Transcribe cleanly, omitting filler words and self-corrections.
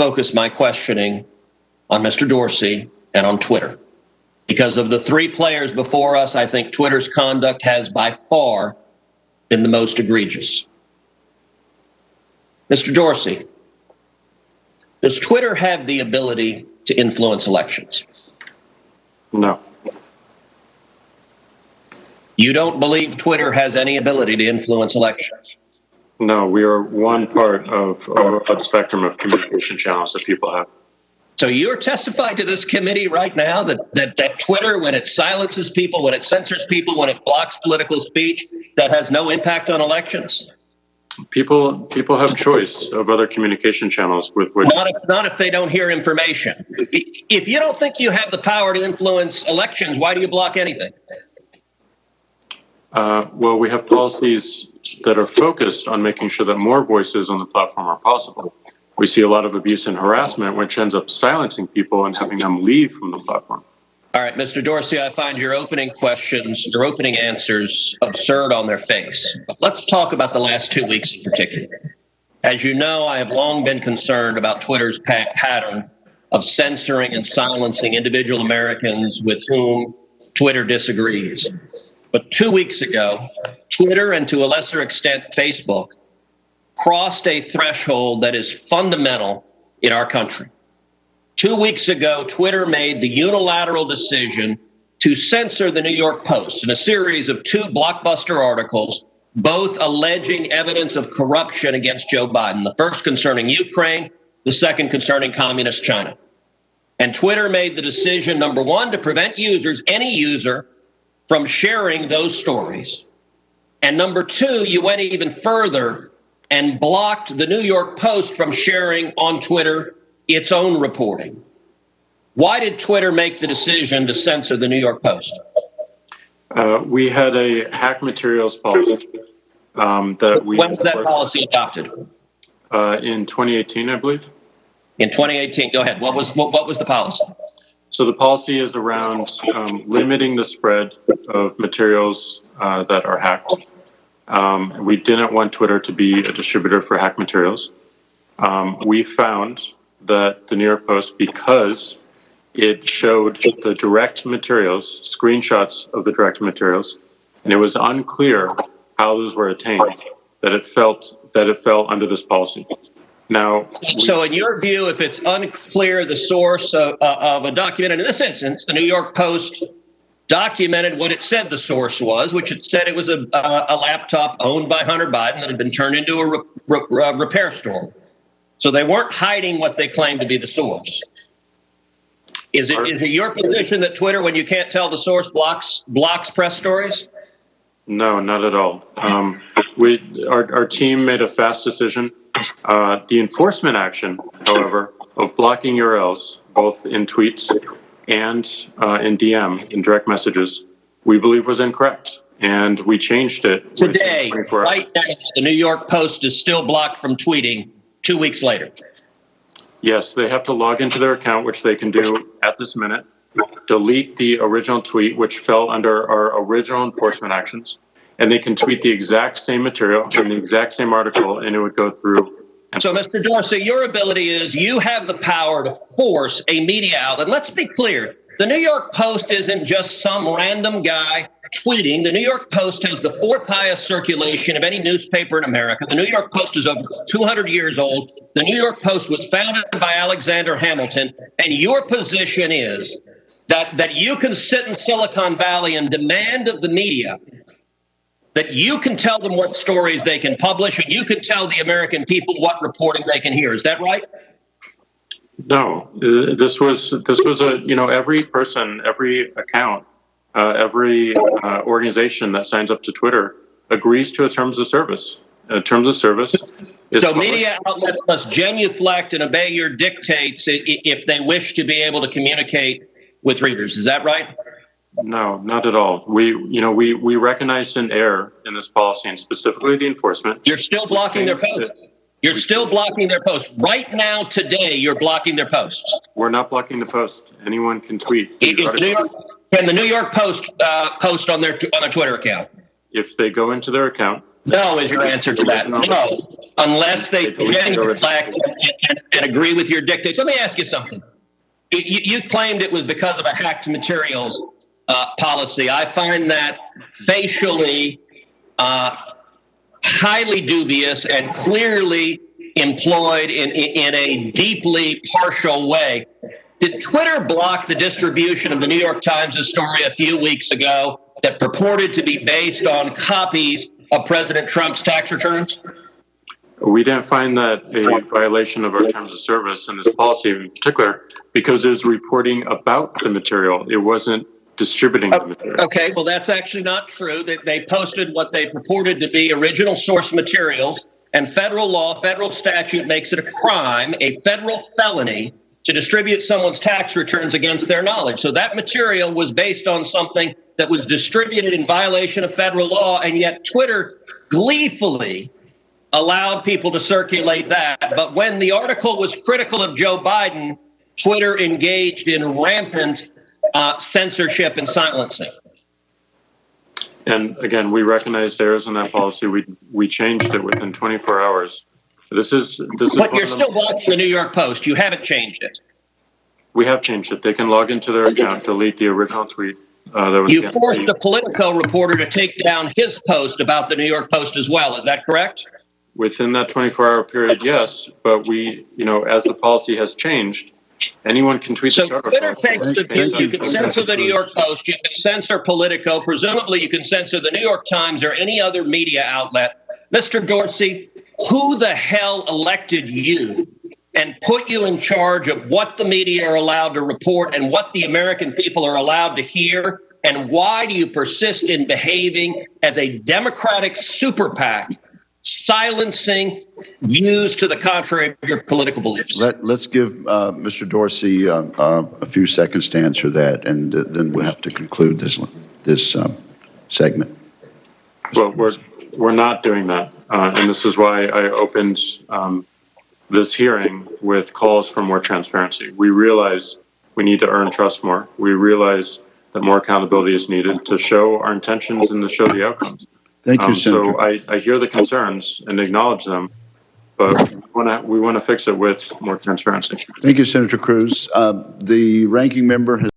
focus my questioning on Mr. Dorsey and on Twitter. Because of the three players before us, I think Twitter's conduct has by far been the most egregious. Mr. Dorsey, does Twitter have the ability to influence elections? No. You don't believe Twitter has any ability to influence elections? No, we are one part of a broad spectrum of communication channels that people have. So you're testifying to this committee right now that Twitter, when it silences people, when it censors people, when it blocks political speech, that has no impact on elections? People have choice of other communication channels with which... Not if they don't hear information. If you don't think you have the power to influence elections, why do you block anything? Well, we have policies that are focused on making sure that more voices on the platform are possible. We see a lot of abuse and harassment, which ends up silencing people and having them leave from the platform. All right, Mr. Dorsey, I find your opening questions, your opening answers absurd on their face. But let's talk about the last 2 weeks in particular. As you know, I have long been concerned about Twitter's pattern of censoring and silencing individual Americans with whom Twitter disagrees. But 2 weeks ago, Twitter, and to a lesser extent Facebook, crossed a threshold that is fundamental in our country. 2 weeks ago, Twitter made the unilateral decision to censor the New York Post in a series of 2 blockbuster articles, both alleging evidence of corruption against Joe Biden, the first concerning Ukraine, the second concerning communist China. And Twitter made the decision, number one, to prevent users, any user, from sharing those stories. And number two, you went even further and blocked the New York Post from sharing on Twitter its own reporting. Why did Twitter make the decision to censor the New York Post? We had a hack materials policy that we... When was that policy adopted? In 2018, I believe. In 2018, go ahead. What was the policy? So the policy is around limiting the spread of materials that are hacked. We didn't want Twitter to be a distributor for hack materials. We found that the New York Post, because it showed the direct materials, screenshots of the direct materials, and it was unclear how those were attained, that it fell under this policy. Now, so in your view, if it's unclear the source of a document, and in this instance, the New York Post documented what it said the source was, which it said it was a laptop owned by Hunter Biden that had been turned into a repair store. So they weren't hiding what they claimed to be the source. Is it your position that Twitter, when you can't tell the source, blocks press stories? No, not at all. Our team made a fast decision. The enforcement action, however, of blocking URLs, both in tweets and in DM, in direct messages, we believe was incorrect. And we changed it. Today, right now, the New York Post is still blocked from tweeting 2 weeks later. Yes, they have to log into their account, which they can do at this minute, delete the original tweet, which fell under our original enforcement actions, and they can tweet the exact same material from the exact same article, and it would go through. So, Mr. Dorsey, your ability is you have the power to force a media outlet. Let's be clear. The New York Post isn't just some random guy tweeting. The New York Post has the 4th highest circulation of any newspaper in America. The New York Post is over 200 years old. The New York Post was founded by Alexander Hamilton. And your position is that you can sit in Silicon Valley and demand of the media that you can tell them what stories they can publish, and you can tell the American people what reporting they can hear. Is that right? No, this was every person, every account, every organization that signs up to Twitter agrees to a terms of service. Terms of service is so media outlets must genuflect and obey your dictates if they wish to be able to communicate with readers. Is that right? No, not at all. We recognized an error in this policy, and specifically the enforcement. You're still blocking their posts. You're still blocking their posts. Right now, today, you're blocking their posts. We're not blocking the post. Anyone can tweet. Can the New York Post post on their Twitter account? If they go into their account. No is your answer to that. No. unless they genuflect and agree with your dictates. Let me ask you something. You claimed it was because of a hacked materials policy. I find that facially highly dubious and clearly employed in a deeply partial way. Did Twitter block the distribution of the New York Times' story a few weeks ago that purported to be based on copies of President Trump's tax returns? We didn't find that a violation of our terms of service and this policy in particular because it was reporting about the material. It wasn't distributing the material. Okay, well, that's actually not true. They posted what they purported to be original source materials, and federal law, federal statute makes it a crime, a federal felony, to distribute someone's tax returns against their knowledge. So that material was based on something that was distributed in violation of federal law, and yet Twitter gleefully allowed people to circulate that. But when the article was critical of Joe Biden, Twitter engaged in rampant censorship and silencing. And again, we recognized errors in that policy. We changed it within 24 hours. This is. But you're still blocking the New York Post. You haven't changed it. We have changed it. They can log into their account, delete the original tweet. You forced a Politico reporter to take down his post about the New York Post as well. Is that correct? Within that 24-hour period, yes. But we, as the policy has changed, anyone can tweet. So Twitter takes the view you can censor the New York Post, you can censor Politico, presumably you can censor the New York Times or any other media outlet. Mr. Dorsey, who the hell elected you and put you in charge of what the media are allowed to report and what the American people are allowed to hear? And why do you persist in behaving as a Democratic super PAC, silencing views to the contrary of your political beliefs? Let's give Mr. Dorsey a few seconds to answer that, and then we'll have to conclude this segment. Well, we're not doing that, and this is why I opened this hearing with calls for more transparency. We realize we need to earn trust more. We realize that more accountability is needed to show our intentions and to show the outcomes. Thank you, Senator. So I hear the concerns and acknowledge them, but we want to fix it with more transparency. Thank you, Senator Cruz. The ranking member has